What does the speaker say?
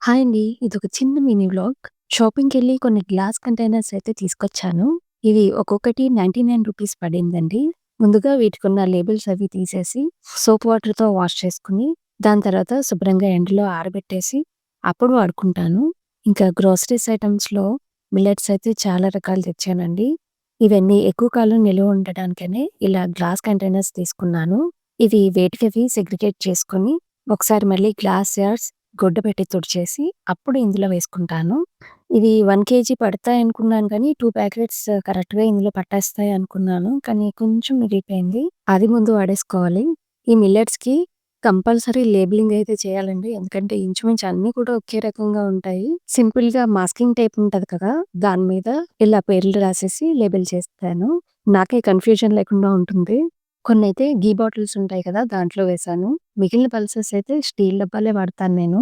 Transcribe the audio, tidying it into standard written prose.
Hi అండి. ఇదొక చిన్న మినీ వ్లాగ్. షాపింగ్‌కెళ్ళి కొన్ని గ్లాస్ కంటైనర్స్ అయితే తీసుకొచ్చాను. ఇవి ఒక్కొక్కటి రూ. 99 పడిందండి. ముందుగా వీటికున్న లేబుల్స్ అవి తీసేసి, సోప్ వాటర్‌తో వాష్ చేసుకొని, దాని తర్వాత శుభ్రంగా ఎండలో ఆరబెట్టేసి, అప్పుడు వాడుకుంటాను. ఇంకా గ్రోసరీస్ ఐటెమ్స్‌లో మిల్లెట్స్ అయితే చాలా రకాలు తెచ్చానండి. ఇవన్నీ ఎక్కువ కాలం నిలువ ఉండడానికనే ఇలా గ్లాస్ కంటైనర్స్ తీసుకున్నాను. ఇవి వేటికవి సెగ్రిగేట్ చేసుకొని, ఒకసారి మళ్ళీ గ్లాస్ జార్స్ గుడ్డ పెట్టి తుడిచేసి అప్పుడు ఇందులో వేసుకుంటాను. ఇవి 1 కేజీ పడతాయనుకున్నాను కానీ 2 ప్యాకెట్స్ కరెక్ట్‌గా ఇందులో పట్టేస్తాయనుకున్నాను. కానీ కొంచెం మిగిలిపోయింది. అది ముందు వాడేసుకోవాలి. ఈ మిల్లెట్స్‌కి కంపల్సరీ లేబులింగ్ అయితే చేయాలండి. ఎందుకంటే ఇంచుమించు అన్నీ కూడా ఒకే రకంగా ఉంటాయి. సింపుల్‌గా మాస్కింగ్ టేప్ ఉంటది కదా! దాని మీద ఇలా పేర్లు రాసేసి లేబుల్ చేస్తాను. నాకే కన్‌ఫ్యూజన్ లేకుండా ఉంటుంది. కొన్నైతే ఘీ బాటిల్స్ ఉంటాయి కదా! దాంట్లో వేశాను. మిగిలిన పల్సెస్ అయితే స్టీల్ డబ్బాలే వాడతాను నేను.